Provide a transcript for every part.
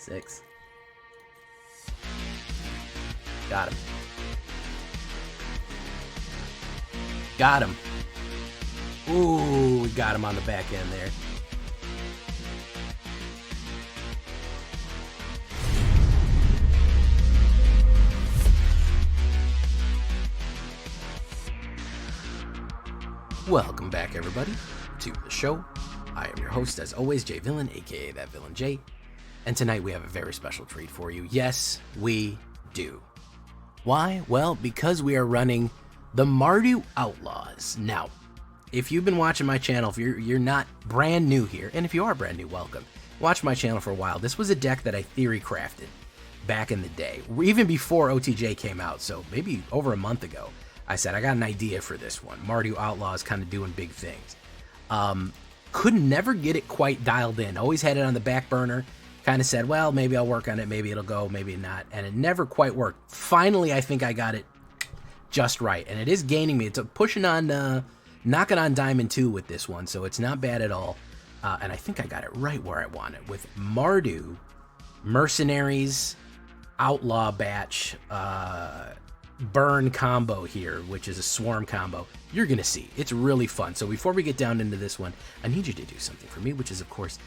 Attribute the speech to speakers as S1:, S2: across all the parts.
S1: 6. Got him. Got him. Ooh, we got him on the back end there. Welcome back, everybody, to the show. I am your host, as always, Jay Villain, aka That Villain J. And tonight we have a very special treat for you. Yes, we do. Why? Well, because we are running the Mardu Outlaws. Now, if you've been watching my channel, if you're not brand new here, and if you are brand new, welcome. Watch my channel for a while. This was a deck that I theory crafted back in the day, even before OTJ came out, so maybe over a month ago. I said, I got an idea for this one. Mardu Outlaws kind of doing big things. Could never get it quite dialed in. Always had it on the back burner. Kind of said, well, maybe I'll work on it. Maybe it'll go, maybe not. And it never quite worked. Finally, I think I got it just right. And it is gaining me. It's pushing on, knocking on Diamond 2 with this one. So it's not bad at all. And I think I got it right where I want it. With Mardu, Mercenaries, Outlaw Batch, burn combo here, which is a swarm combo. You're gonna see it's really fun. So before we get down into this one, I need you to do something for me, which is of course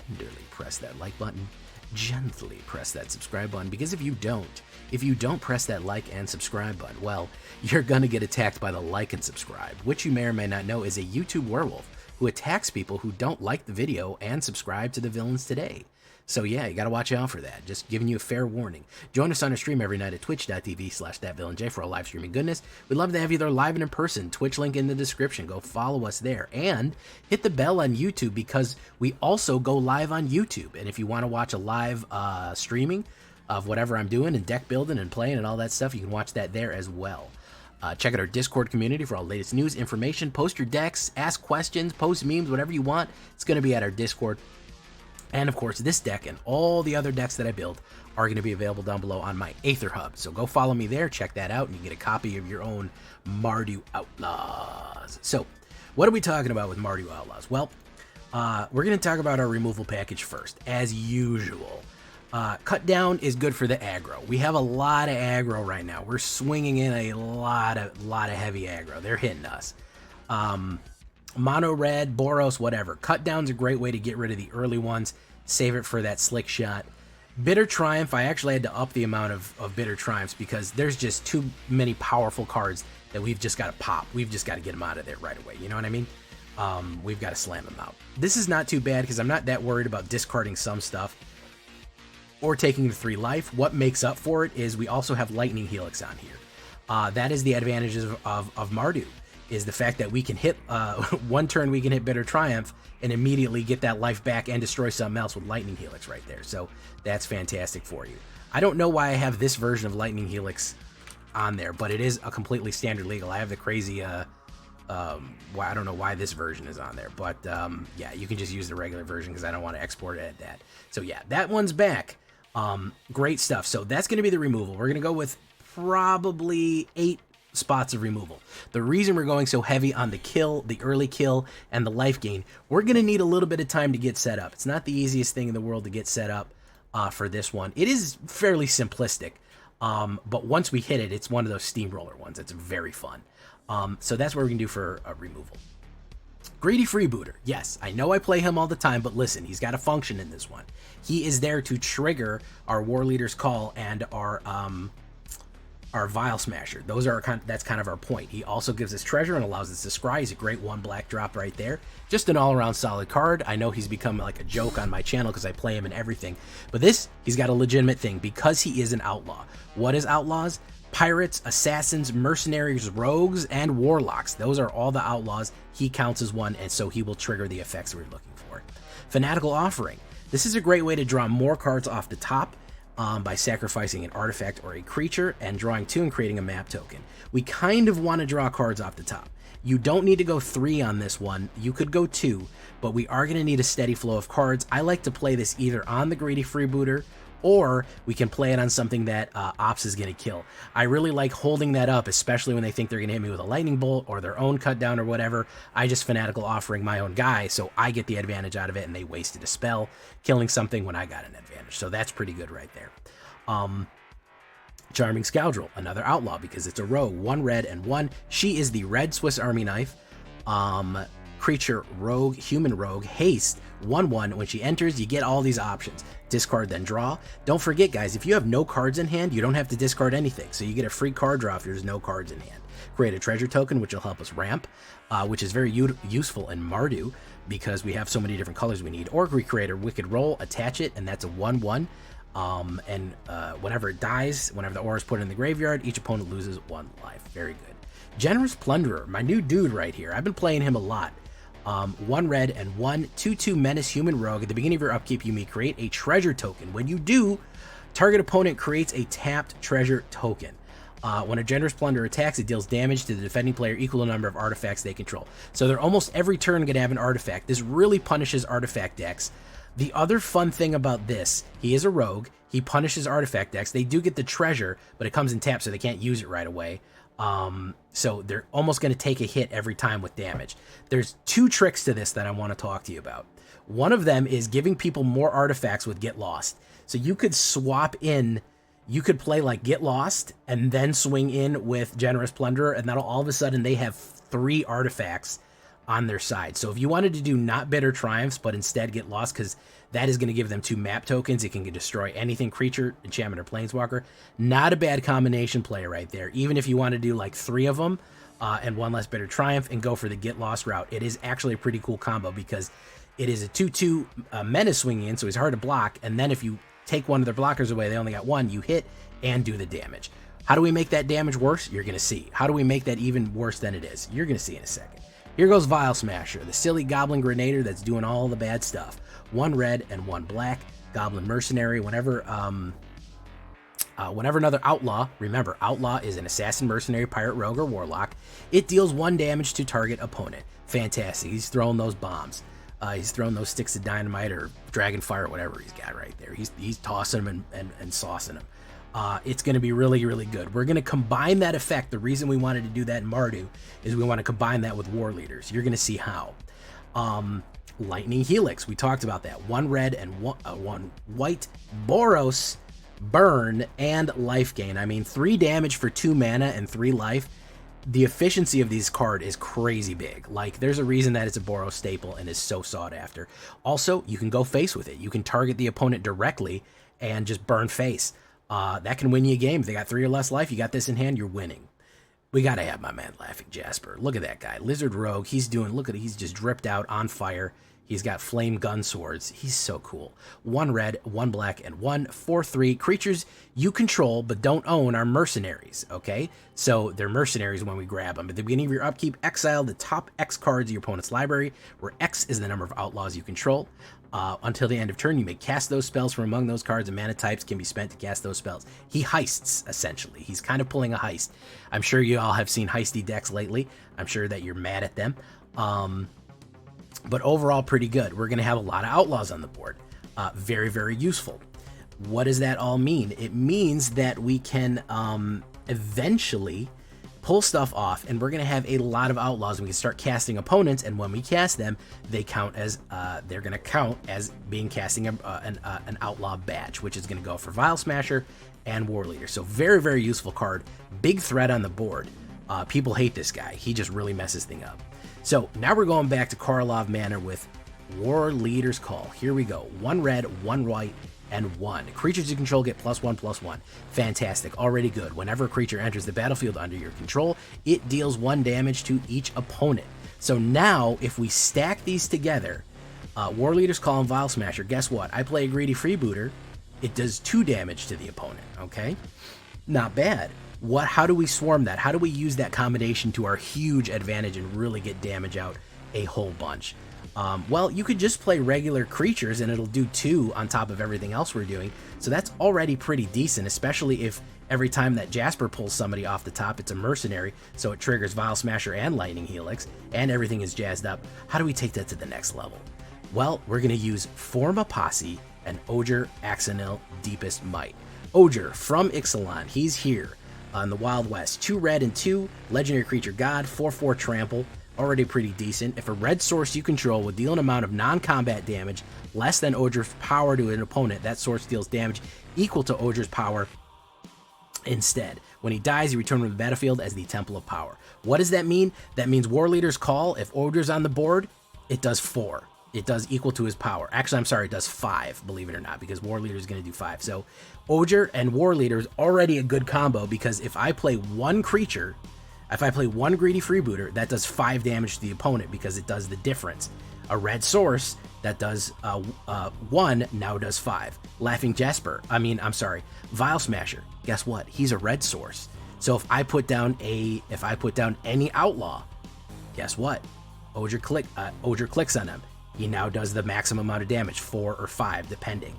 S1: tenderly press that like button, gently press that subscribe button, because if you don't press that like and subscribe button, well, you're gonna get attacked by the like and subscribe, which you may or may not know is a YouTube werewolf who attacks people who don't like the video and subscribe to the Villains Today. So yeah, you gotta watch out for that. Just giving you a fair warning. Join us on our stream every night at twitch.tv/thatvillainj for all live streaming goodness. We'd love to have you there live and in person. Twitch link in the description. Go follow us there. And hit the bell on YouTube, because we also go live on YouTube. And if you want to watch a live streaming of whatever I'm doing and deck building and playing and all that stuff, you can watch that there as well. Check out our Discord community for all the latest news, information. Post your decks, ask questions, post memes, whatever you want. It's going to be at our Discord. And of course, this deck and all the other decks that I build are going to be available down below on my AetherHub. So go follow me there, check that out, and you get a copy of your own Mardu Outlaws. So, what are we talking about with Mardu Outlaws? Well, we're going to talk about our removal package first, as usual. Cut down is good for the aggro. We have a lot of aggro right now. We're swinging in a lot of heavy aggro. They're hitting us. Mono red, Boros, whatever. Cut down's a great way to get rid of the early ones. Save it for that slick shot. Bitter Triumph, I actually had to up the amount of Bitter Triumphs because there's just too many powerful cards that we've just got to pop. We've just got to get them out of there right away. You know what I mean? We've got to slam them out. This is not too bad because I'm not that worried about discarding some stuff or taking the 3 life. What makes up for it is we also have Lightning Helix on here. That is the advantages of Mardu. Is the fact that we can hit, one turn we can hit Bitter Triumph and immediately get that life back and destroy something else with Lightning Helix right there. So that's fantastic for you. I don't know why I have this version of Lightning Helix on there, but it is a completely standard legal. I have the crazy, I don't know why this version is on there, but yeah, you can just use the regular version because I don't want to export it at that. So yeah, that one's back. Great stuff. So that's going to be the removal. We're going to go with probably 8 spots of removal. The reason we're going so heavy on the kill, the early kill, and the life gain, we're going to need a little bit of time to get set up. It's not the easiest thing in the world to get set up for this one. It is fairly simplistic, but once we hit it, it's one of those steamroller ones. It's very fun. So that's what we're going to do for a removal. Greedy Freebooter. Yes, I know I play him all the time, but listen, he's got a function in this one. He is there to trigger our War Leader's Call and our Vial Smasher. That's kind of our point. He also gives us treasure and allows us to scry. He's a great 1 black drop right there. Just an all-around solid card. I know he's become like a joke on my channel because I play him in everything. But he's got a legitimate thing because he is an outlaw. What is outlaws? Pirates, assassins, mercenaries, rogues, and warlocks. Those are all the outlaws. He counts as one, and so he will trigger the effects we're looking for. Fanatical Offering. This is a great way to draw more cards off the top by sacrificing an artifact or a creature and drawing 2 and creating a map token. We kind of want to draw cards off the top. You don't need to go 3 on this one. You could go 2, but we are going to need a steady flow of cards. I like to play this either on the Greedy Freebooter or we can play it on something that Ops is going to kill. I really like holding that up, especially when they think they're going to hit me with a lightning bolt or their own cut down or whatever. I just fanatical offering my own guy, so I get the advantage out of it, and they wasted a spell killing something when I got an advantage. So that's pretty good right there. Charming Scoundrel, another outlaw because it's a rogue, 1 red and 1. She is the red Swiss Army knife. Creature rogue, human rogue, haste, 1/1. When she enters, you get all these options. Discard, then draw. Don't forget, guys, if you have no cards in hand, you don't have to discard anything. So you get a free card draw if there's no cards in hand. Create a treasure token, which will help us ramp, which is very useful in Mardu because we have so many different colors we need. Or we create a Wicked Roll, attach it, and that's a 1/1. Whenever it dies, whenever the aura is put in the graveyard, each opponent loses 1 life. Very good. Generous Plunderer, my new dude right here. I've been playing him a lot. 1 red and 1, 2/2 menace human rogue. At the beginning of your upkeep, you may create a treasure token. When you do, target opponent creates a tapped treasure token. When a Generous Plunderer attacks, it deals damage to the defending player equal to the number of artifacts they control. So they're almost every turn going to have an artifact. This really punishes artifact decks. The other fun thing about this, he is a rogue. He punishes artifact decks. They do get the treasure, but it comes in tap, so they can't use it right away. So they're almost going to take a hit every time with damage. There's 2 tricks to this that I want to talk to you about. One of them is giving people more artifacts with Get Lost. So you could swap in, you could play like Get Lost and then swing in with Generous Plunderer, and that'll all of a sudden they have 3 artifacts on their side. So if you wanted to do not Bitter Triumphs, but instead Get Lost, because that is going to give them 2 map tokens. It can destroy anything creature, enchantment, or planeswalker. Not a bad combination play right there. Even if you want to do like 3 of them and 1 less Bitter Triumph and go for the Get Lost route, it is actually a pretty cool combo because it is a 2/2 menace swinging in, so he's hard to block. And then if you take one of their blockers away, they only got 1, you hit and do the damage. How do we make that damage worse? You're going to see. How do we make that even worse than it is? You're going to see in a second. Here goes Vial Smasher, the silly Goblin Grenader that's doing all the bad stuff. 1 red and 1 black. Goblin Mercenary. Whenever another outlaw, remember, outlaw is an assassin, mercenary, pirate, rogue, or warlock, it deals 1 damage to target opponent. Fantastic. He's throwing those bombs. He's throwing those sticks of dynamite or dragon fire, whatever he's got right there. He's tossing them and saucing them. It's going to be really, really good. We're going to combine that effect. The reason we wanted to do that in Mardu is we want to combine that with War Leaders. You're going to see how. Lightning Helix, we talked about that. 1 red and 1 white. Boros, burn, and life gain. I mean, 3 damage for 2 mana and 3 life. The efficiency of this card is crazy big. Like, there's a reason that it's a Boros staple and is so sought after. Also, you can go face with it. You can target the opponent directly and just burn face. That can win you a game. If they got 3 or less life, you got this in hand, you're winning. We got to have my man Laughing Jasper. Look at that guy. Lizard Rogue. He's doing, look at it. He's just dripped out on fire. He's got flame gun swords. He's so cool. 1 red, 1 black, and 1 4/3. Creatures you control but don't own are mercenaries, okay? So they're mercenaries when we grab them. At the beginning of your upkeep, exile the top X cards of your opponent's library, where X is the number of outlaws you control. Until the end of turn, you may cast those spells from among those cards, and mana types can be spent to cast those spells. He heists, essentially. He's kind of pulling a heist. I'm sure you all have seen heisty decks lately. I'm sure that you're mad at them. But overall, pretty good. We're going to have a lot of outlaws on the board. Very, very useful. What does that all mean? It means that we can eventually pull stuff off, and we're going to have a lot of outlaws. We can start casting opponents, and when we cast them, they count as they're going to count as being casting an outlaw badge, which is going to go for Vial Smasher and War Leader. So very, very useful card. Big threat on the board. People hate this guy. He just really messes things up. So now we're going back to Karlov Manor with War Leader's Call. Here we go. 1 red, 1 white, and 1. Creatures you control get +1/+1. Fantastic. Already good. Whenever a creature enters the battlefield under your control, it deals 1 damage to each opponent. So now, if we stack these together, War Leader's Call and Vial Smasher, guess what? I play a Greedy Freebooter. It does 2 damage to the opponent, okay? Not bad. How do we swarm that? How do we use that combination to our huge advantage and really get damage out a whole bunch? Well, you could just play regular creatures and it'll do 2 on top of everything else we're doing. So that's already pretty decent, especially if every time that Jasper pulls somebody off the top, it's a mercenary, so it triggers Vial Smasher and Lightning Helix, and everything is jazzed up. How do we take that to the next level? Well, we're going to use Form a Posse and Oger Axonil Deepest Might. Oger from Ixalan, he's here on the Wild West. 2 red and 2, legendary creature god, 4/4 trample, already pretty decent. If a red source you control will deal an amount of non-combat damage less than Oger's power to an opponent, that source deals damage equal to Oger's power instead. When he dies, you return to the battlefield as the Temple of Power. What does that mean? That means War Leader's Call, if Oger's on the board, it does 4. It does equal to his power. Actually, I'm sorry, it does 5, believe it or not, because War Leader is going to do 5. So Oger and War Leader is already a good combo, because if I play one creature, if I play one greedy freebooter, that does 5 damage to the opponent because it does the difference. A red source that does 1 now does 5. Vial Smasher. Guess what? He's a red source. So if I put down any outlaw, guess what? Oger clicks on him. He now does the maximum amount of damage, 4 or 5, depending.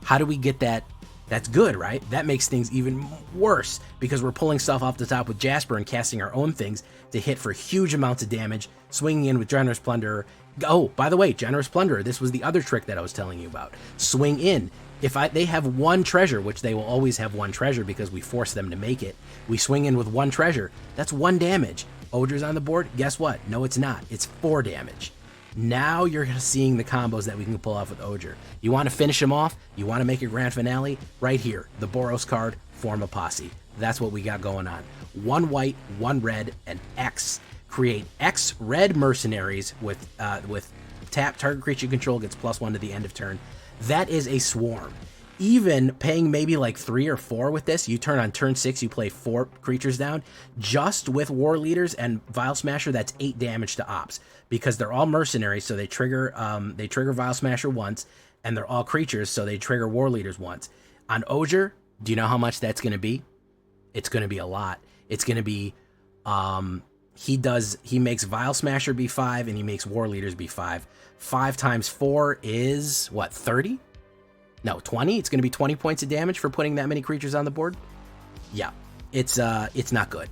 S1: How do we get that? That's good, right? That makes things even worse because we're pulling stuff off the top with Jasper and casting our own things to hit for huge amounts of damage, swinging in with Generous Plunderer. Oh, by the way, Generous Plunderer, this was the other trick that I was telling you about. Swing in. If they have 1 treasure, which they will always have 1 treasure because we force them to make it, we swing in with 1 treasure. That's 1 damage. Oger's on the board. Guess what? No, it's not. It's 4 damage. Now you're seeing the combos that we can pull off with Oger. You want to finish him off? You want to make a grand finale? Right here, the Boros card, Form a Posse. That's what we got going on. 1 white, 1 red, and X. Create X red mercenaries with tap. Target creature you control gets +1 to the end of turn. That is a swarm. Even paying maybe like 3 or 4 with this, you turn on turn 6, you play 4 creatures down. Just with War Leaders and Vial Smasher, that's 8 damage to Ops because they're all mercenaries, so they trigger Vial Smasher once, and they're all creatures, so they trigger War Leaders once. On Oger, do you know how much that's going to be? It's going to be a lot. It's going to be he makes Vial Smasher be 5 and he makes War Leaders be 5. 5 times 4 is what, 30? No, 20. It's going to be 20 points of damage for putting that many creatures on the board. Yeah, it's not good.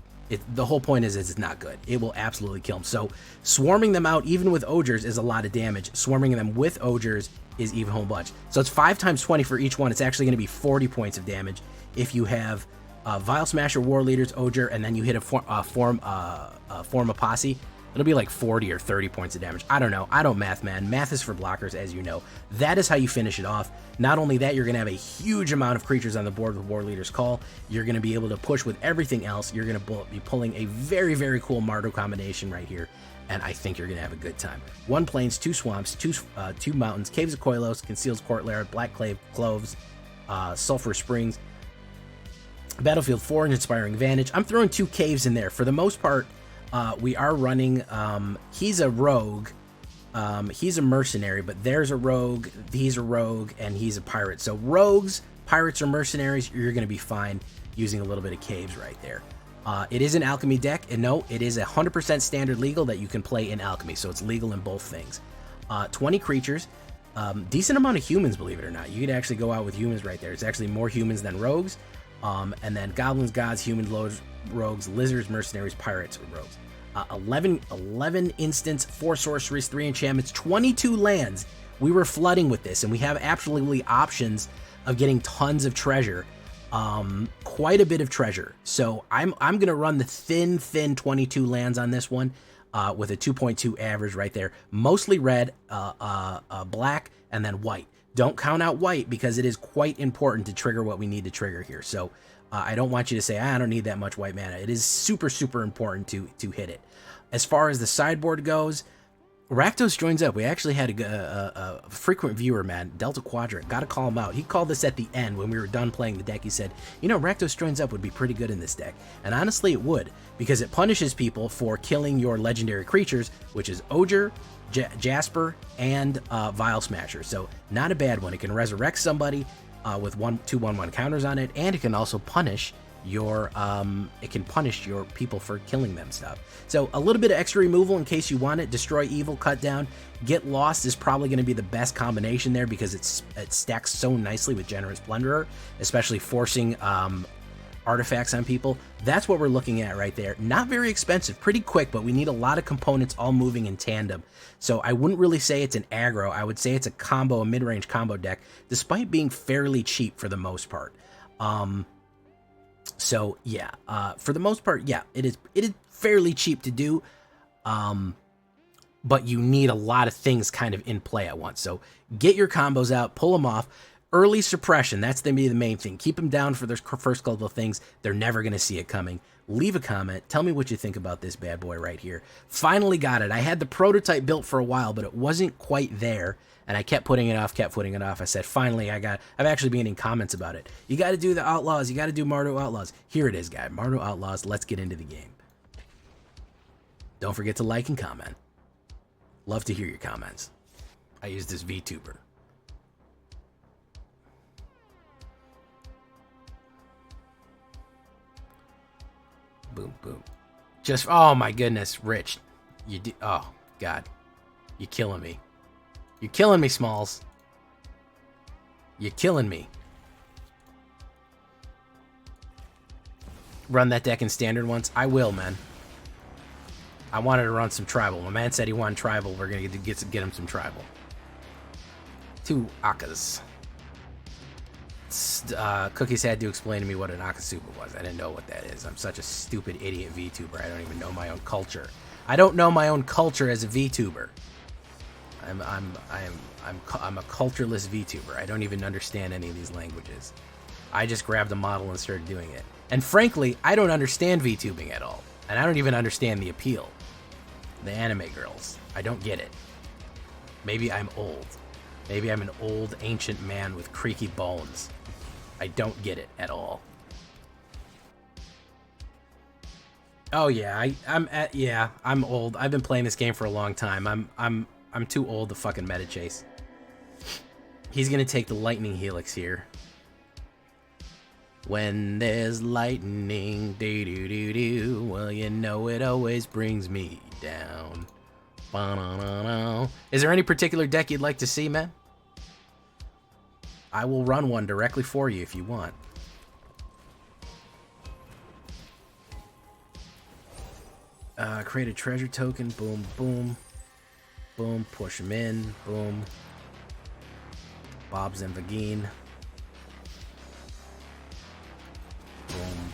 S1: The whole point is it's not good. It will absolutely kill them. So swarming them out, even with Ogers, is a lot of damage. Swarming them with Ogers is even a whole bunch. So it's 5 times 20 for each one. It's actually going to be 40 points of damage if you have Vial Smasher, War Leaders, Oger, and then you hit a form a Posse. It'll be like 40 or 30 points of damage. I don't know. I don't math, man. Math is for blockers, as you know. That is how you finish it off. Not only that, you're going to have a huge amount of creatures on the board with War Leader's Call. You're going to be able to push with everything else. You're going to be pulling a very, very cool Mardu combination right here. And I think you're going to have a good time. 1 plains, 2 swamps, 2 mountains, Caves of Koilos, Conceals Courtyard, Black Cloves, Sulphur Springs, Battlefield 4, and Inspiring Vantage. I'm throwing 2 caves in there. For the most part, we are running, he's a rogue, he's a mercenary, but there's a rogue, he's a rogue, and he's a pirate. So rogues, pirates, or mercenaries, you're going to be fine using a little bit of caves right there. It is an alchemy deck, and no, it is 100% standard legal that you can play in alchemy, so it's legal in both things. 20 creatures, decent amount of humans, believe it or not. You could actually go out with humans right there. It's actually more humans than rogues, and then goblins, gods, humans, rogues, lizards, mercenaries, pirates, or rogues. 11 instants, 4 sorceries, 3 enchantments, 22 lands. We were flooding with this, and we have absolutely options of getting tons of treasure, quite a bit of treasure. So I'm gonna run the thin 22 lands on this one, with a 2.2 average right there. Mostly red, black, and then white. Don't count out white because it is quite important to trigger what we need to trigger here. So I don't want you to say, I don't need that much white mana. It is super, super important to hit it. As far as the sideboard goes, Rakdos joins up. We actually had a frequent viewer, man, Delta Quadrant. Got to call him out. He called this at the end when we were done playing the deck. He said, you know, Rakdos joins up would be pretty good in this deck. And honestly, it would, because it punishes people for killing your legendary creatures, which is Oger, Jasper, and Vial Smasher. So not a bad one. It can resurrect somebody with 2/1/1 counters on it, and it can also punish your people for killing them stuff. So a little bit of extra removal in case you want it. Destroy evil, cut down, get lost is probably going to be the best combination there because it stacks so nicely with Generous Plunderer, especially forcing artifacts on people. That's what we're looking at right there. Not very expensive, pretty quick, but we need a lot of components all moving in tandem. So I wouldn't really say it's an aggro. I would say it's a combo, a mid-range combo deck, despite being fairly cheap for the most part. So yeah, for the most part, yeah, it is fairly cheap to do. But you need a lot of things kind of in play at once. So get your combos out, pull them off. Early suppression, that's going to be the main thing. Keep them down for their first couple of things. They're never going to see it coming. Leave a comment. Tell me what you think about this bad boy right here. Finally got it. I had the prototype built for a while, but it wasn't quite there. And I kept putting it off, I said, finally, I've actually been getting comments about it. You got to do the Outlaws. You got to do Mardu Outlaws. Here it is, guys. Mardu Outlaws. Let's get into the game. Don't forget to like and comment. Love to hear your comments. I use this VTuber. Boom, boom. Just, oh my goodness, Rich. You do, oh, God. You're killing me. You're killing me, Smalls. You're killing me. Run that deck in standard once? I will, man. I wanted to run some tribal. My man said he wanted tribal. We're going to get him some tribal. 2 Akkas. Cookies had to explain to me what an Akasuba was. I didn't know what that is. I'm such a stupid idiot VTuber. I don't even know my own culture. I don't know my own culture as a VTuber. I'm a cultureless VTuber. I don't even understand any of these languages. I just grabbed a model and started doing it. And frankly, I don't understand VTubing at all. And I don't even understand the appeal. The anime girls. I don't get it. Maybe I'm old. Maybe I'm an old ancient man with creaky bones. I don't get it at all. Oh yeah, I'm old. I've been playing this game for a long time. I'm too old to fucking meta chase. He's gonna take the lightning helix here. When there's lightning, do-do-do-do, well, you know it always brings me down. Ba-na-na-na. Is there any particular deck you'd like to see, man? I will run one directly for you if you want. Create a treasure token. Boom, boom. Boom, push him in. Boom. Bob's and Vagine. Boom.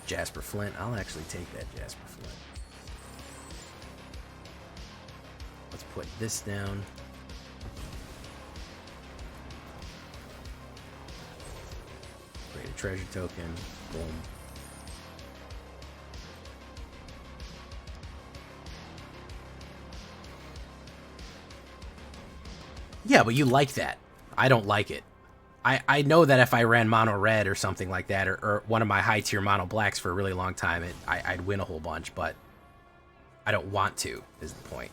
S1: Jasper Flint. I'll actually take that Jasper Flint. Let's put this down. Create a treasure token. Boom. Yeah, but you like that. I don't like it. I know that if I ran mono red or something like that, or one of my high tier mono blacks for a really long time, I'd win a whole bunch, but I don't want to, is the point.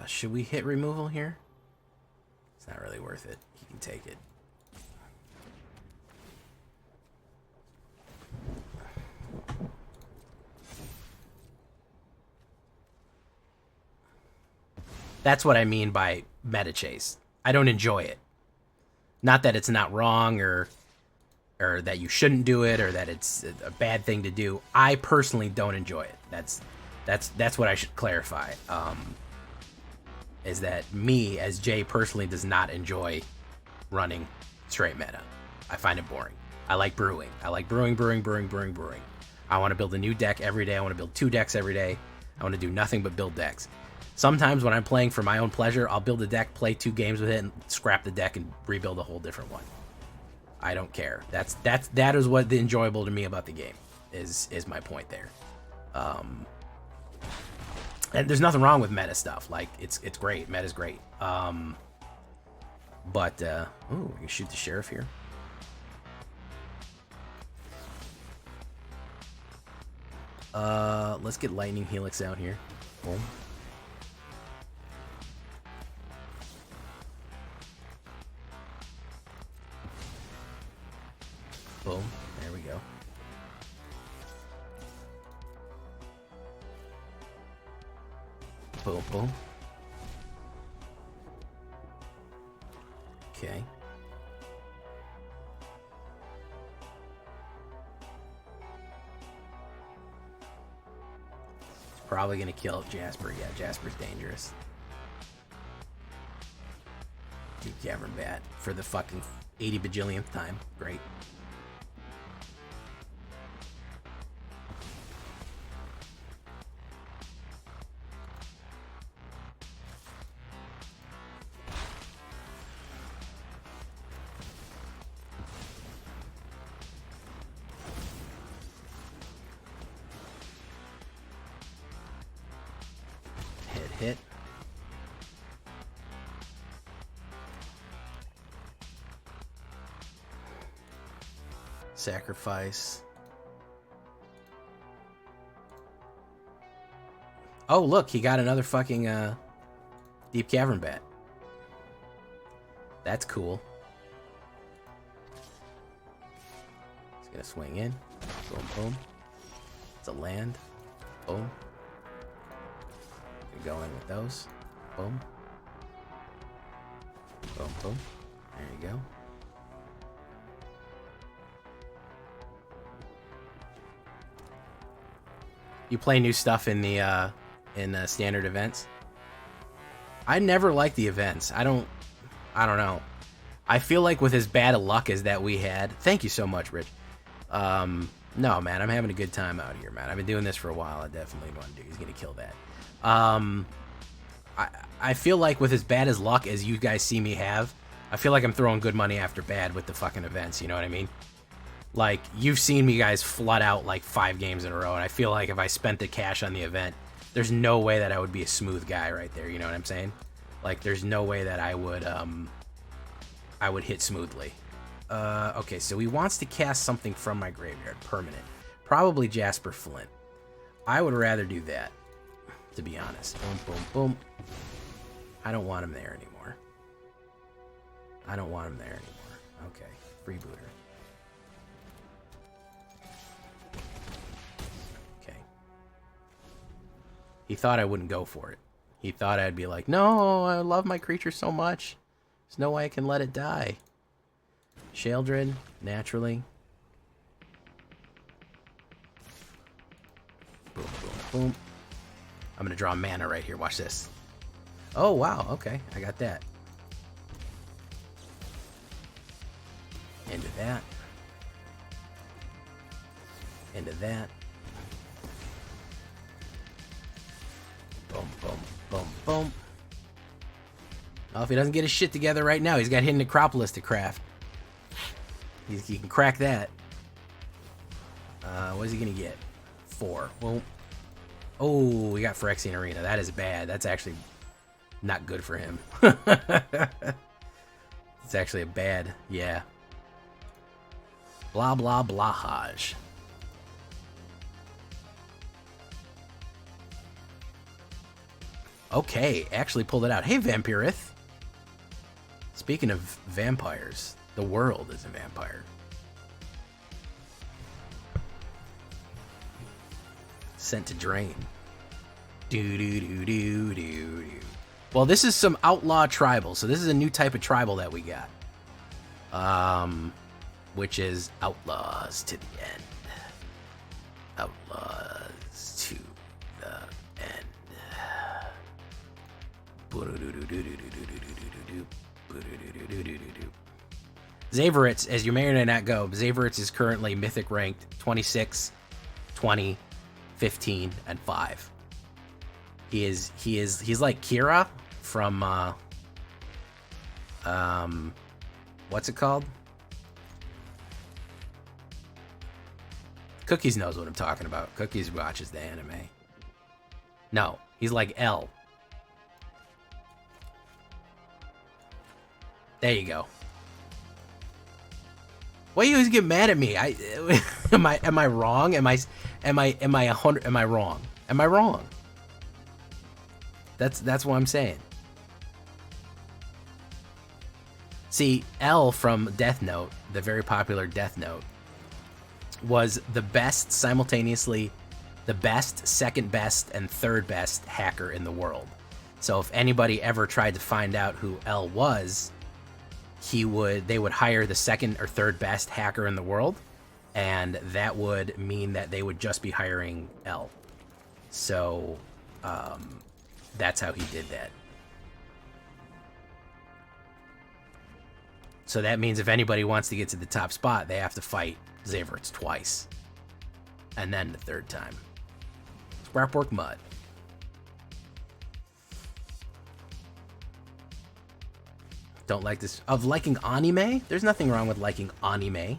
S1: Should we hit removal here? It's not really worth it. He can take it. That's what I mean by meta chase. I don't enjoy it. Not that it's not wrong or that you shouldn't do it or that it's a bad thing to do. I personally don't enjoy it. That's what I should clarify. Is that me as Jay personally does not enjoy running straight meta. I find it boring. I like brewing. I like brewing. I want to build a new deck every day. I want to build 2 decks every day. I want to do nothing but build decks. Sometimes when I'm playing for my own pleasure, I'll build a deck, play 2 games with it, and scrap the deck and rebuild a whole different one. I don't care. That is what the enjoyable to me about the game is my point there. And there's nothing wrong with meta stuff. Like it's great. Meta's great. Ooh, we can shoot the sheriff here. Let's get lightning helix out here. Boom. Boom. There we go. Boom, boom. Okay. He's probably gonna kill Jasper. Yeah, Jasper's dangerous. Deep Cavern Bat for the fucking 80 bajillionth time. Great. Hit. Sacrifice. Oh, look, he got another fucking Deep Cavern Bat. That's cool. He's gonna swing in. Boom, boom. It's a land. Boom. Go in with those. Boom. Boom, boom. There you go. You play new stuff in the standard events? I never like the events. I don't know. I feel like with as bad a luck as that we had. Thank you so much, Rich. No, man, I'm having a good time out here, man. I've been doing this for a while. I definitely want to do. He's gonna kill that. I feel like with as bad as luck as you guys see me have, I feel like I'm throwing good money after bad with the fucking events, you know what I mean? Like, you've seen me guys flood out like 5 games in a row, and I feel like if I spent the cash on the event, there's no way that I would be a smooth guy right there, you know what I'm saying? Like, there's no way that I would hit smoothly. Okay, so he wants to cast something from my graveyard, permanent. Probably Jasper Flint. I would rather do that, to be honest. Boom, boom, boom. I don't want him there anymore. I don't want him there anymore. Okay, freebooter. Okay. He thought I wouldn't go for it. He thought I'd be like, no, I love my creature so much. There's no way I can let it die. Sheldred, naturally. Boom, boom, boom. I'm gonna draw mana right here. Watch this. Oh, wow. Okay, I got that. Into that. Into that. Boom, boom, boom, boom. Well, if he doesn't get his shit together right now, he's got Hidden Necropolis to craft. He can crack that. What is he gonna get? 4. Well, oh, we got Phyrexian Arena. That is bad. That's actually not good for him. It's actually a bad, yeah. Blah, blah, blahage. Okay, actually pulled it out. Hey, Vampirith. Speaking of vampires, the world is a vampire. Sent to drain. Do. Well, this is some outlaw tribal, so this is a new type of tribal that we got. Which is outlaws to the end. Outlaws to the end. Zaveritz, as you may or may not go, Zaveritz is currently mythic ranked 26, 20, 15, and 5. He's like Kira from what's it called? Cookies knows what I'm talking about. Cookies watches the anime. No, he's like L. There you go. Why do you always get mad at me? Am I wrong? Am I 100? Am I wrong? Am I wrong? That's what I'm saying. See, L from Death Note, the very popular Death Note, was the best simultaneously the best, second best, and third best hacker in the world. So if anybody ever tried to find out who L was, they would hire the second or third best hacker in the world, and that would mean that they would just be hiring L. So that's how he did that. So that means if anybody wants to get to the top spot, they have to fight Zayverts twice. And then the third time. Scrapwork Mud. Don't like this. Of liking anime? There's nothing wrong with liking anime.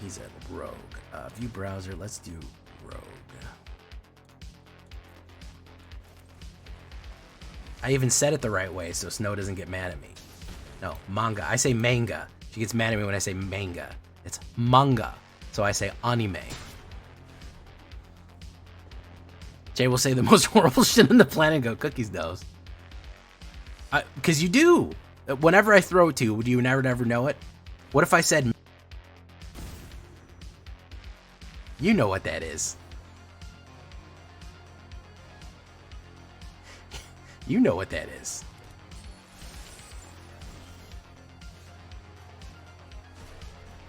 S1: He's a rogue. View browser. Let's do rogue. I even said it the right way so Snow doesn't get mad at me. No, manga. I say manga. She gets mad at me when I say manga. It's manga. So I say anime. Jay will say the most horrible shit on the planet. Go, Cookies knows. Because you do. Whenever I throw it to you, do you never know it? What if I said... You know what that is. You know what that is.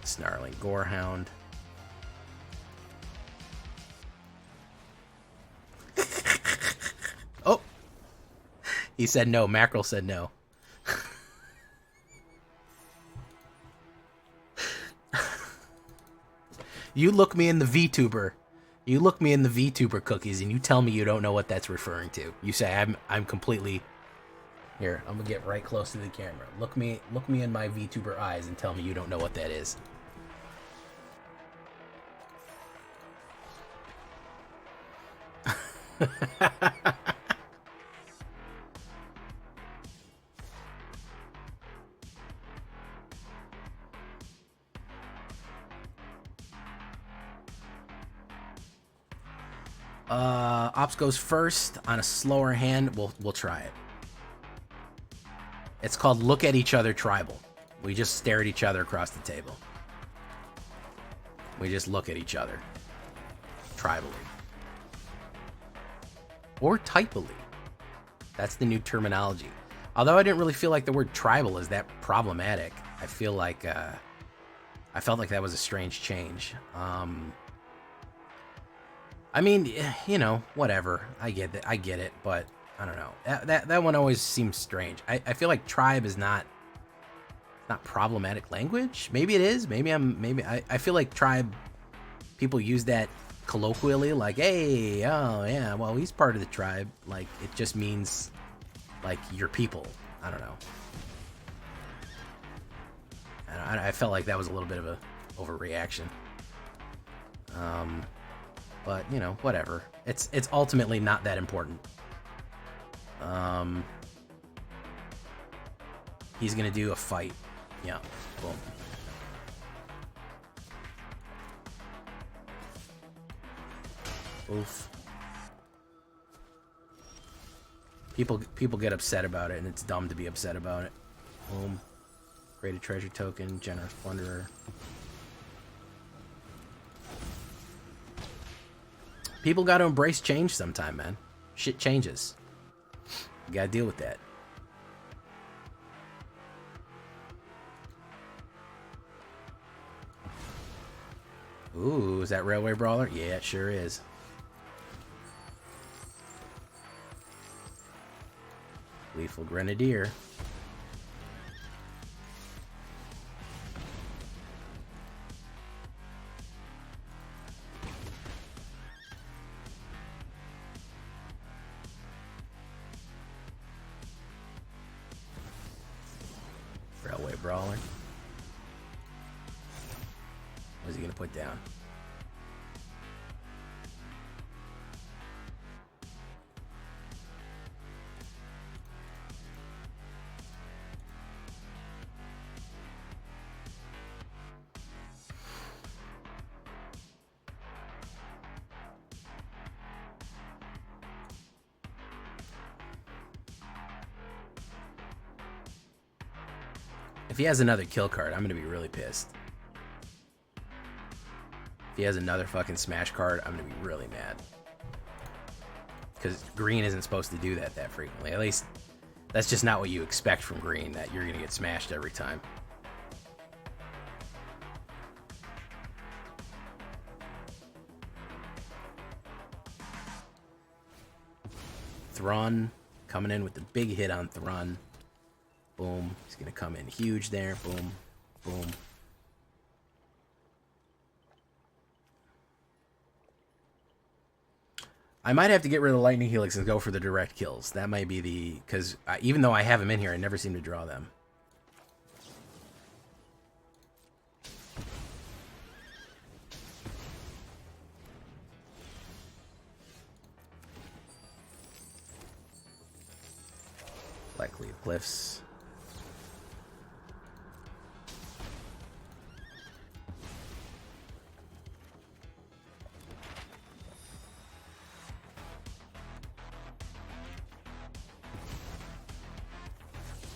S1: Snarling Gorehound. Oh! He said no. Mackerel said no. You look me in the VTuber. You look me in the VTuber cookies and you tell me you don't know what that's referring to. You say I'm completely... Here, I'm gonna get right close to the camera. Look me in my VTuber eyes and tell me you don't know what that is. Ops goes first on a slower hand. We'll try it. It's called Look at Each Other Tribal. We just stare at each other across the table. We just look at each other. Tribally. Or typally. That's the new terminology. Although I didn't really feel like the word tribal is that problematic. I feel like I felt like that was a strange change. I mean, you know, whatever. I get it, but I don't know. That one always seems strange. I feel like tribe is not problematic language. Maybe it is. I feel like tribe people use that colloquially, like, hey, oh yeah, well, he's part of the tribe. Like, it just means like your people. I don't know. I felt like that was a little bit of a overreaction. But you know, whatever. It's ultimately not that important. He's gonna do a fight. Yeah. Boom. Oof. People get upset about it, and it's dumb to be upset about it. Boom. Create a treasure token. Generous plunderer. People got to embrace change sometime, man. Shit changes. You gotta deal with that. Ooh, is that Railway Brawler? Yeah, it sure is. Lethal Grenadier. Railway Brawler. What is he gonna put down? If he has another kill card, I'm gonna be really pissed. If he has another fucking smash card, I'm gonna be really mad. Because green isn't supposed to do that frequently. At least, that's just not what you expect from green, that you're gonna get smashed every time. Thrun coming in with the big hit on Thrun. Boom. He's gonna come in huge there. Boom. Boom. I might have to get rid of the Lightning Helix and go for the direct kills. That might be the... Because even though I have them in here, I never seem to draw them. Likely Glyphs.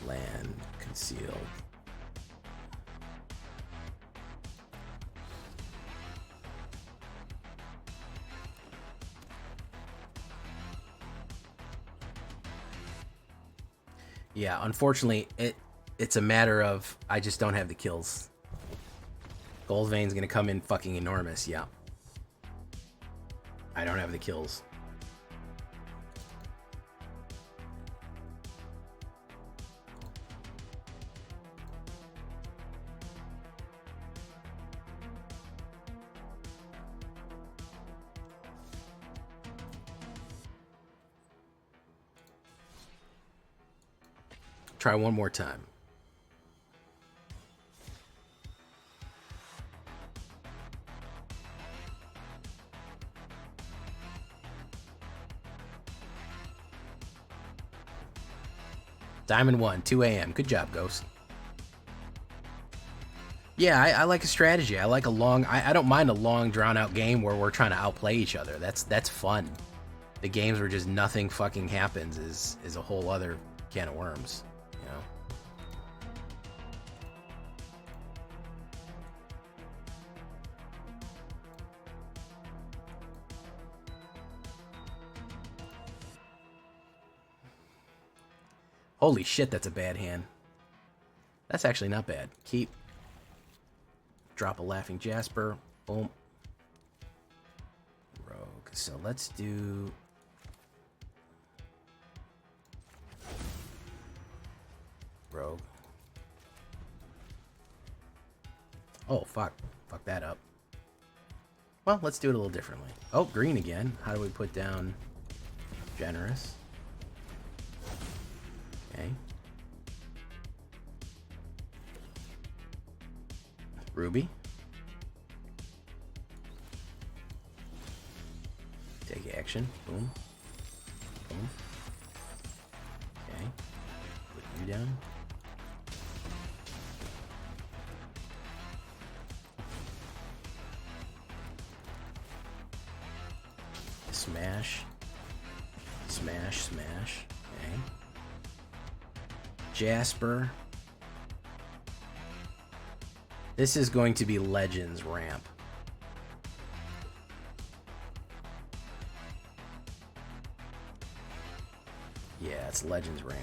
S1: Land concealed. Yeah, unfortunately, it's a matter of I just don't have the kills. Goldvein's gonna come in fucking enormous, yeah. I don't have the kills. Try one more time. Diamond 1, 2 a.m. Good job, Ghost. Yeah, I like a strategy. I like a long... I don't mind a long, drawn-out game where we're trying to outplay each other. That's fun. The games where just nothing fucking happens is a whole other can of worms. Holy shit, that's a bad hand. That's actually not bad. Keep. Drop a Laughing Jasper. Boom. Rogue. So let's do... Rogue. Oh, fuck. Fuck that up. Well, let's do it a little differently. Oh, green again. How do we put down Generous? Okay. Ruby. Take action. Boom. Boom. Okay. Put you down. Smash. Smash, smash. Okay. Jasper. This is going to be Legends ramp. Yeah, it's Legends ramp.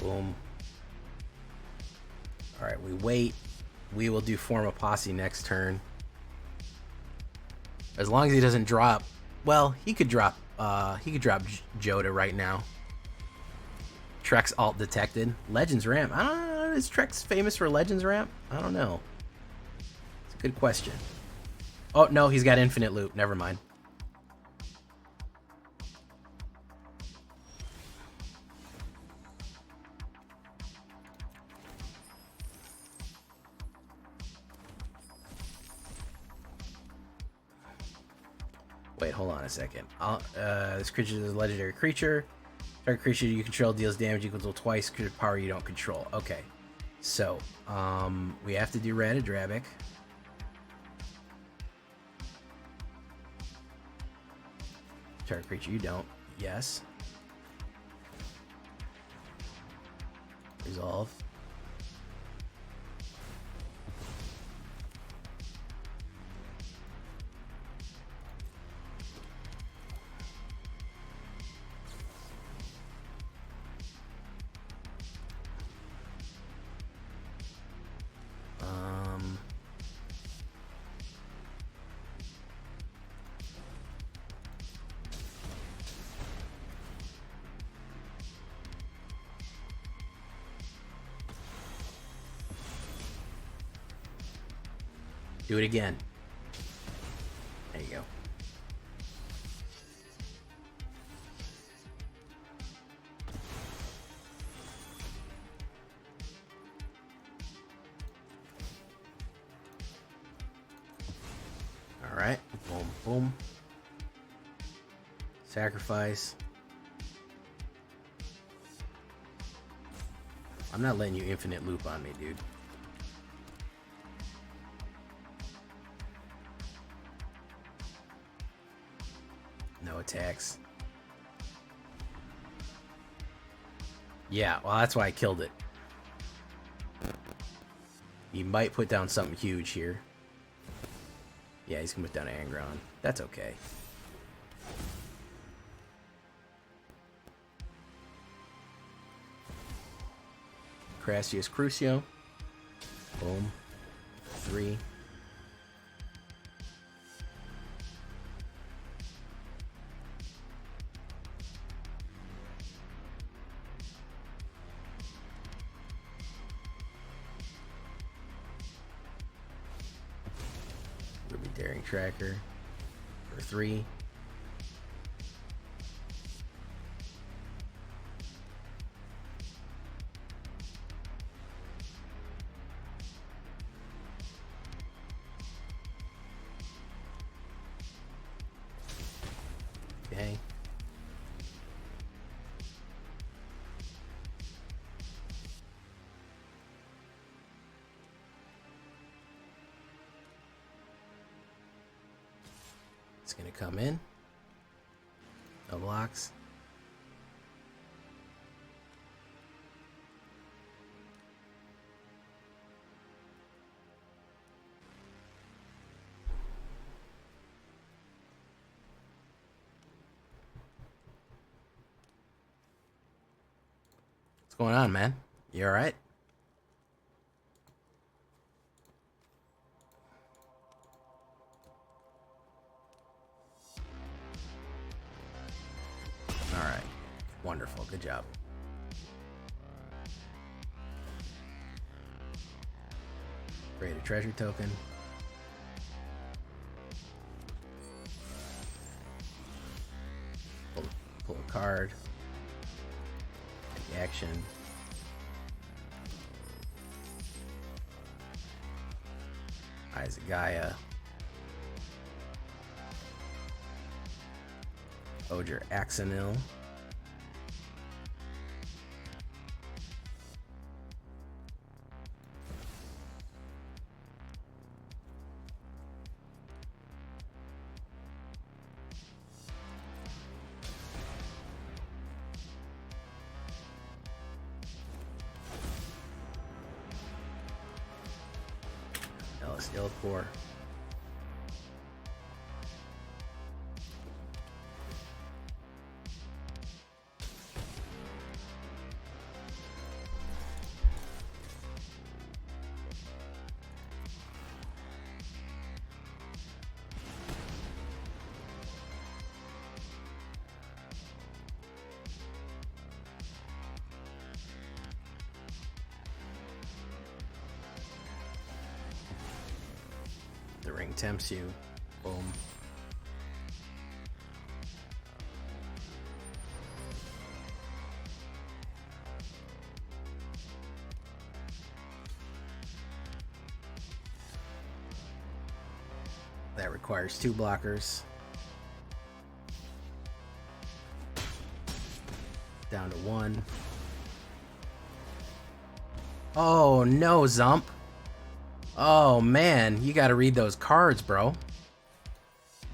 S1: Boom. Alright, we wait. We will do Form a Posse next turn. As long as he doesn't drop... Well, he could drop Joda right now. Trex alt detected. Legends ramp. I don't know. Is Trex famous for Legends ramp? I don't know. It's a good question. Oh, no, he's got infinite loop. Never mind. Wait, hold on a second. This creature is a legendary creature. Target creature you control deals damage equal to twice creature power you don't control. Okay. So, we have to do Ratadrabic. Target creature you don't. Yes. Resolve. Do it again. There you go. All right. Boom, boom. Sacrifice. I'm not letting you infinite loop on me, dude. No attacks. Yeah, well, that's why I killed it. He might put down something huge here. Yeah, he's gonna put down Angron. That's okay. Crassius Crucio. Boom. 3. Ruby Daring Tracker for 3. Okay. It's gonna come in. No blocks. What's going on, man? You alright? Alright. Wonderful. Good job. Create a treasure token. Pull a card. Take action. Eyes of Gaia. Oger Axonil. Skill core. The ring tempts you. Boom. That requires 2 blockers. down to 1. Oh, no, Zump. Oh, man. You gotta read those cards, bro.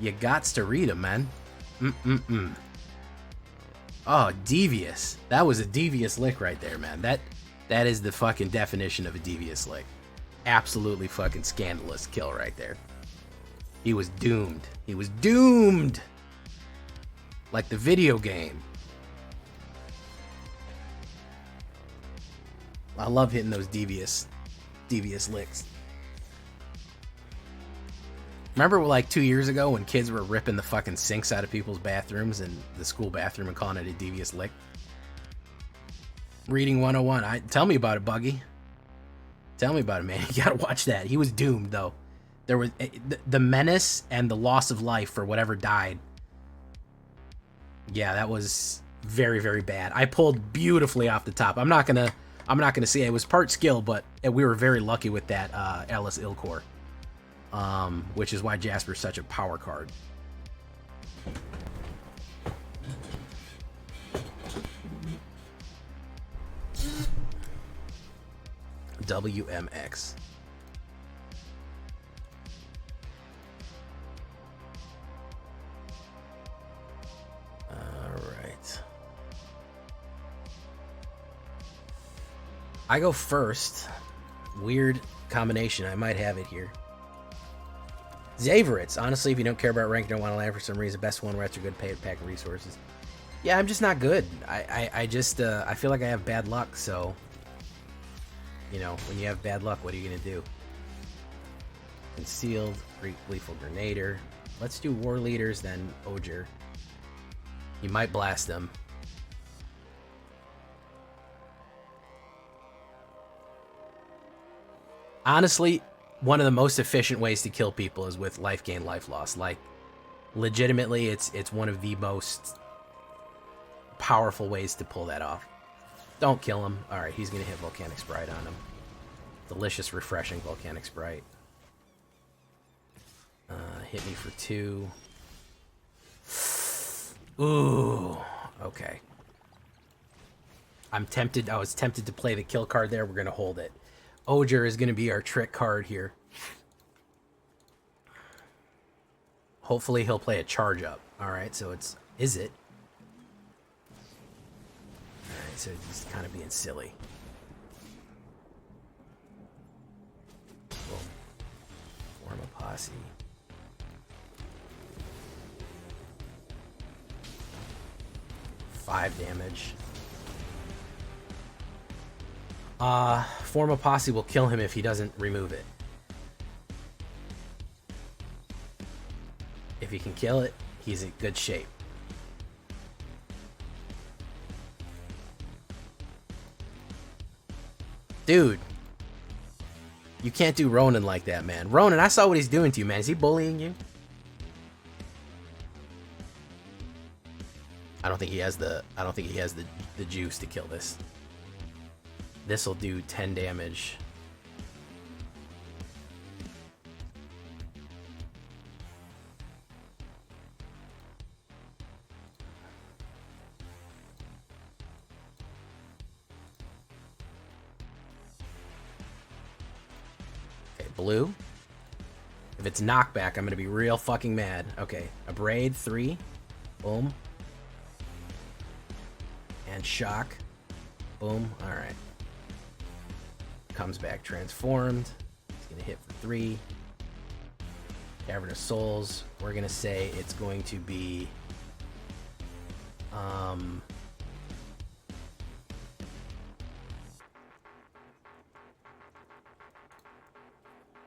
S1: You gots to read them, man. Oh, devious. That was a devious lick right there, man. That is the fucking definition of a devious lick. Absolutely fucking scandalous kill right there. He was doomed. He was doomed! Like the video game. I love hitting those devious licks. Remember like 2 years ago when kids were ripping the fucking sinks out of people's bathrooms in the school bathroom and calling it a devious lick? Reading 101. Tell me about it, Buggy. Tell me about it, man. You gotta watch that. He was doomed, though. There was the menace and the loss of life for whatever died. Yeah, that was very, very bad. I pulled beautifully off the top. I'm not gonna say it was part skill, but we were very lucky with that Alice Ilcor. Which is why Jasper's such a power card. WMX. Alright. I go first. Weird combination. I might have it here. Zaveritz. Honestly, if you don't care about rank, don't want to land for some reason, best one where it's a good paid pack of resources. Yeah, I'm just not good. I just I feel like I have bad luck, so you know, when you have bad luck, what are you gonna do? Concealed, Lethal Grenader. Let's do War Leaders, then Oger. You might blast them. Honestly, one of the most efficient ways to kill people is with life gain, life loss. Like, legitimately, it's one of the most powerful ways to pull that off. Don't kill him. Alright, he's going to hit Volcanic Sprite on him. Delicious, refreshing Volcanic Sprite. Hit me for 2. Ooh, okay. I was tempted to play the kill card there. We're going to hold it. Oger is going to be our trick card here. Hopefully he'll play a charge up. Alright, so is it? Alright, so he's kind of being silly. Boom. Form a posse. Five damage. Form a posse will kill him if he doesn't remove it. If he can kill it, he's in good shape. Dude. You can't do Ronan like that, man. Ronan, I saw what he's doing to you, man. Is he bullying you? I don't think he has the juice to kill this. This will do 10 damage. Okay, blue. If it's knockback, I'm gonna be real fucking mad. Okay, Abrade 3. Boom. And shock. Boom. Alright. Comes back transformed. It's gonna hit for 3. Cavern of Souls. We're gonna say it's going to be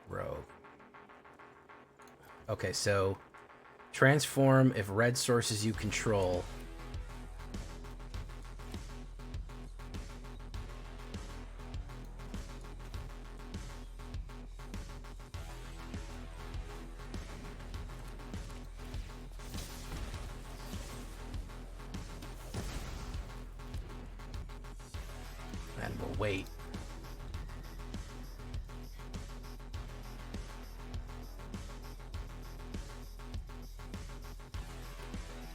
S1: Rogue. Okay, so transform if red sources you control. And we'll wait.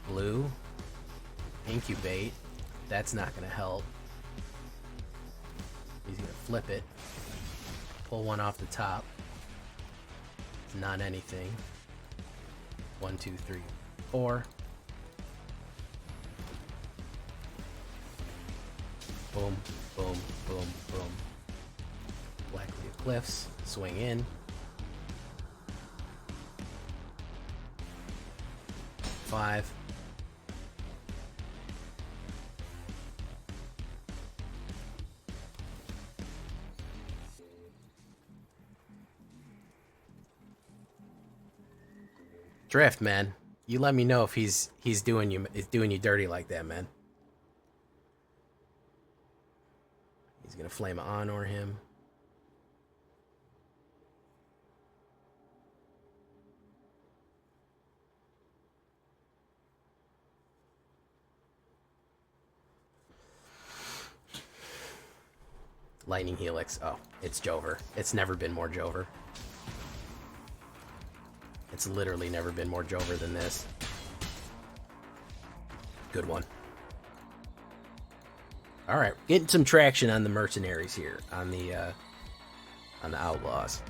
S1: Blue. Incubate. That's not gonna help. He's gonna flip it. Pull one off the top. It's not anything. 1, 2, 3, 4. Boom, boom, boom, boom. Blackleaf Cliffs. Swing in. 5. Drift, man. You let me know if he's doing you dirty like that, man. He's gonna flame honor him. Lightning Helix. Oh, it's Jover. It's never been more Jover. It's literally never been more Jover than this. Good one. All right, getting some traction on the mercenaries here, on the Outlaws.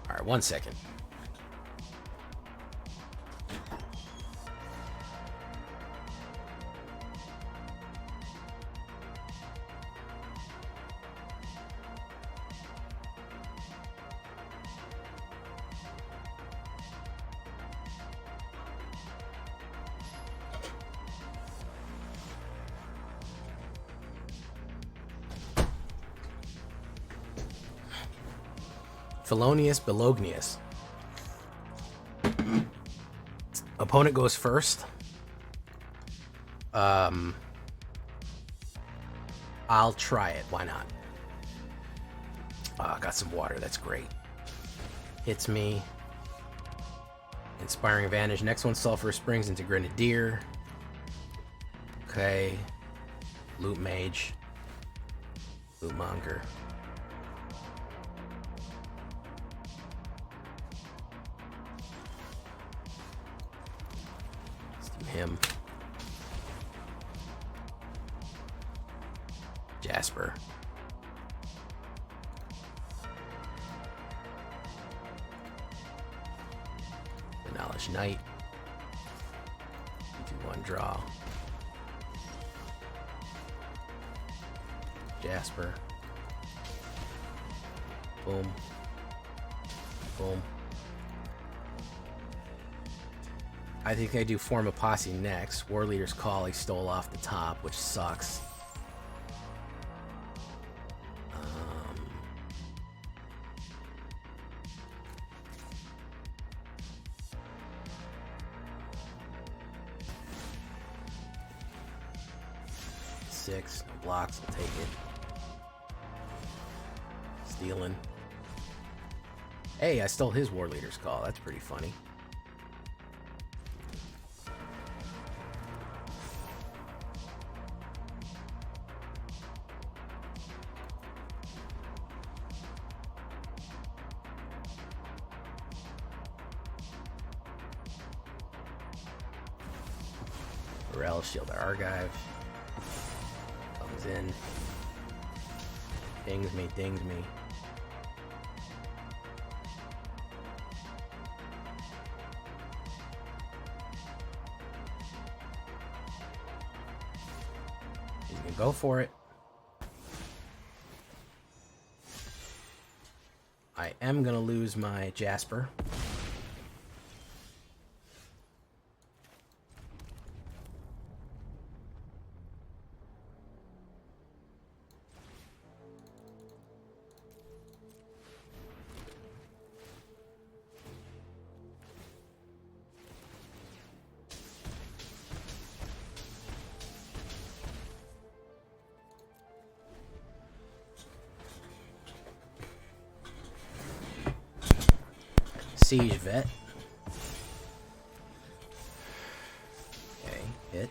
S1: All right, 1 second. Felonious Belognius. Opponent goes first. I'll try it. Why not? Got some water. That's great. Hits me. Inspiring Advantage. Next one, Sulphur Springs into Grenadier. Okay. Loot Mage. Loot Monger. Him. Jasper. The Knowledge Knight. Do one draw. Jasper. Boom. Boom. I think I do form a posse next. War Leader's Call, he stole off the top, which sucks. Six, no blocks, I'll take it. Stealing. Hey, I stole his War Leader's Call. That's pretty funny. Shield Argive comes in, dings me. He's gonna go for it. I am gonna lose my Jasper. Siege Vet. Okay, hit.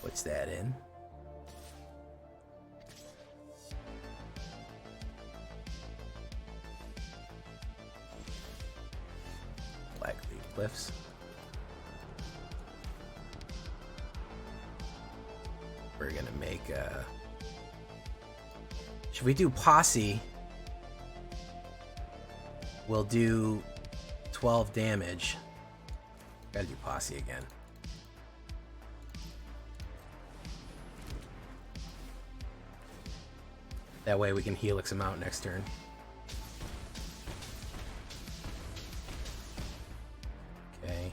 S1: What's that in? Cliffs. We're gonna make should we do Posse? We'll do 12 damage. Gotta do Posse again. That way we can Helix him out next turn. Okay.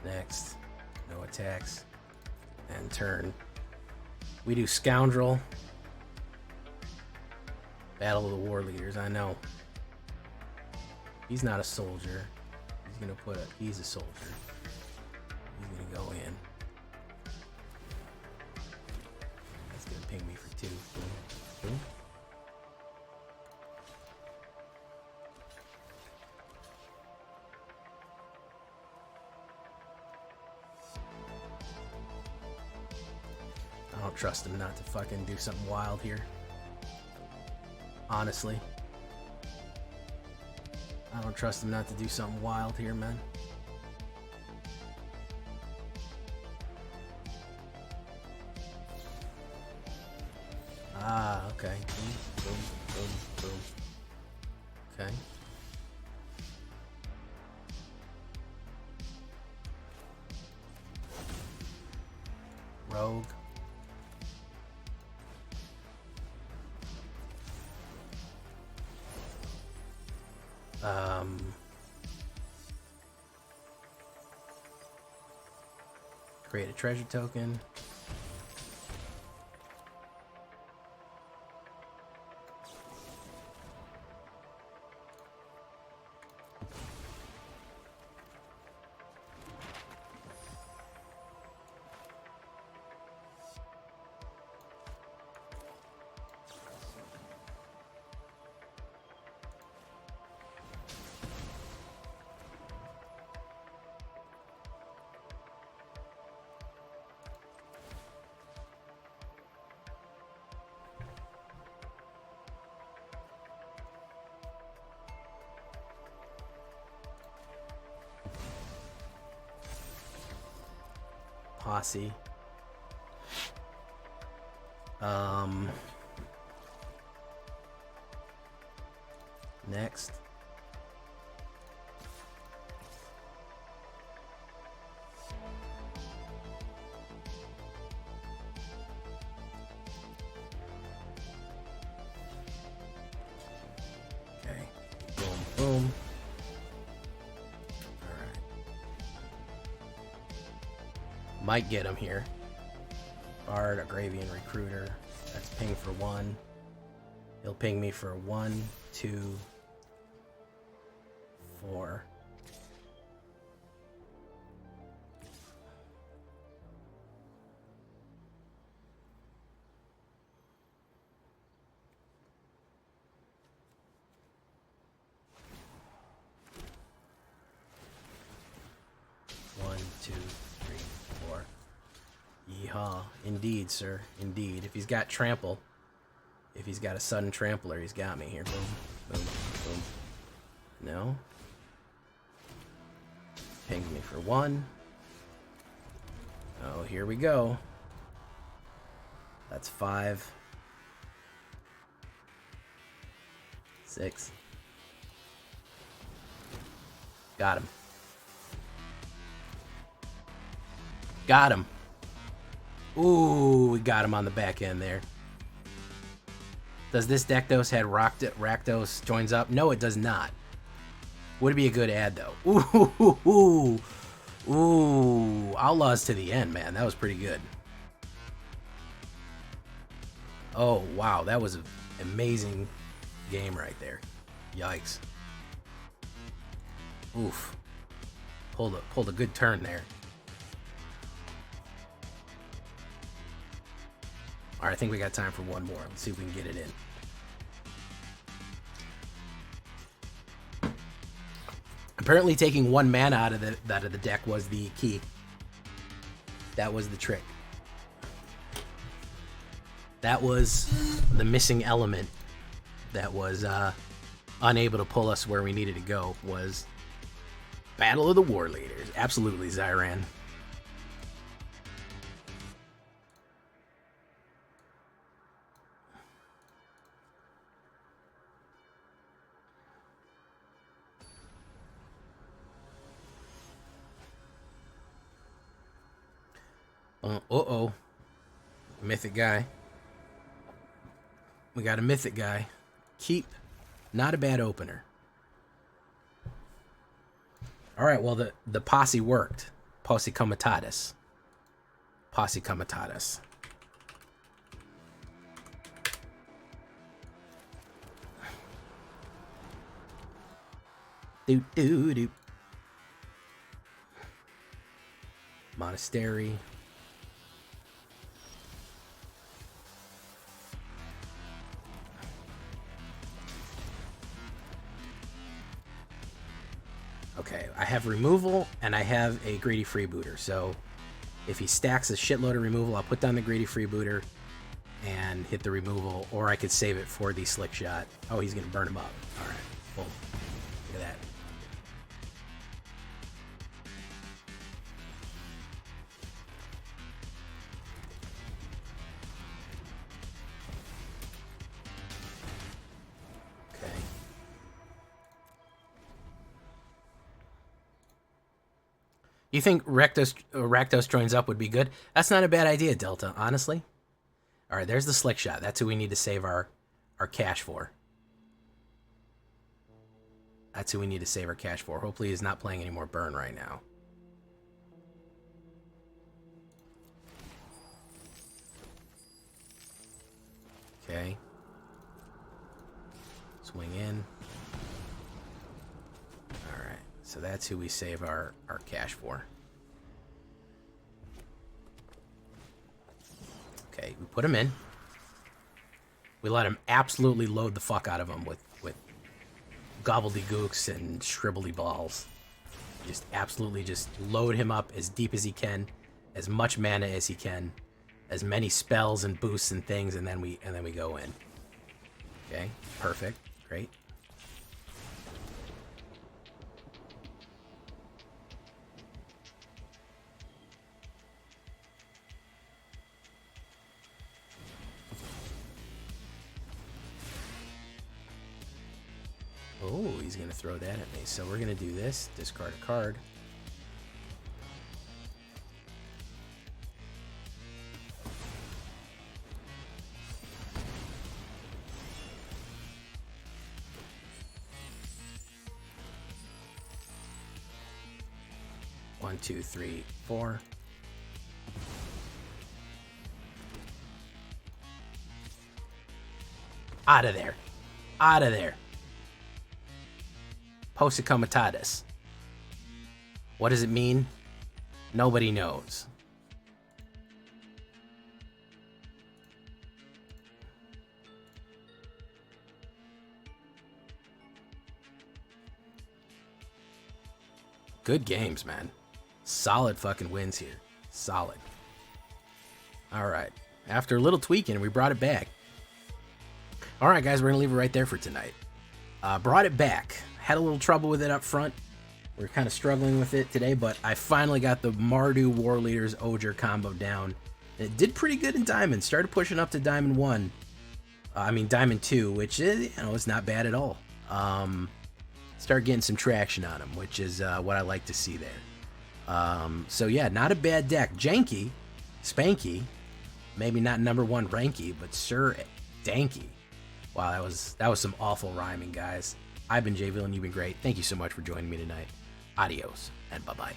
S1: Next, no attacks. And turn. We do Scoundrel. Battle of the War Leaders, I know. He's not a soldier. He's a soldier. He's gonna go in. That's gonna ping me for 2. Boom. Boom. I don't trust him not to fucking do something wild here. Honestly. I don't trust him not to do something wild here, man. Ah, okay. Boom, boom, boom, boom. Okay. Rogue. Create a treasure token. Posse. Next. Okay. Boom, boom. Might get him here. Bard, Agravian Recruiter. That's ping for 1. He'll ping me for 1, 2, 4. Yeehaw. Indeed, sir. Indeed. If he's got trample, if he's got a sudden trampler, he's got me here. Boom, boom, boom. No. Pings me for 1. Oh, here we go. That's 5. 6. Got him. Got him. Ooh, we got him on the back end there. Does this deck dose had Rakdos joins up? No, it does not. Would be a good ad though. Ooh, ooh, Outlaws to the end, man. That was pretty good. Oh wow, that was an amazing game right there. Yikes. Oof. Pulled a good turn there. Alright, I think we got time for one more. Let's see if we can get it in. Apparently taking 1 mana out of the deck was the key. That was the trick. That was the missing element that was unable to pull us where we needed to go was Battle of the War Leaders. Absolutely, Zyran. Uh-oh. Mythic guy. We got a mythic guy. Keep. Not a bad opener. Alright, well, the posse worked. Posse comitatus. Posse comitatus. Do. Monastery. Okay, I have removal, and I have a greedy freebooter, so if he stacks a shitload of removal, I'll put down the greedy freebooter and hit the removal, or I could save it for the slick shot. Oh, he's going to burn him up. Alright, well, look at that. You think Rakdos joins up would be good? That's not a bad idea, Delta, honestly. All right, there's the slick shot. That's who we need to save our cash for. That's who we need to save our cash for. Hopefully he's not playing any more burn right now. Okay. Swing in. Alright, so that's who we save our cash for. Okay, we put him in. We let him absolutely load the fuck out of him with gobbledygooks and shribbly balls. Just absolutely just load him up as deep as he can, as much mana as he can, as many spells and boosts and things, and then we go in. Okay, perfect, great. Oh, he's going to throw that at me. So we're going to do this. Discard a card. One, two, three, four. Out of there. Out of there. Post comitatus. What does it mean? Nobody knows. Good games, man. Solid fucking wins here. Solid. Alright. After a little tweaking, we brought it back. Alright, guys, we're going to leave it right there for tonight. Brought it back. Had a little trouble with it up front. We're kind of struggling with it today, but I finally got the Mardu War Leaders Oger combo down. It did pretty good in Diamond. Started pushing up to Diamond 1. Diamond 2, which is, it's not bad at all. Start getting some traction on them, which is what I like to see there. So yeah, not a bad deck. Janky, spanky, maybe not #1 ranky, but sir danky. Wow, that was some awful rhyming, guys. I've been Jay Villain, you've been great. Thank you so much for joining me tonight. Adios, and bye-bye.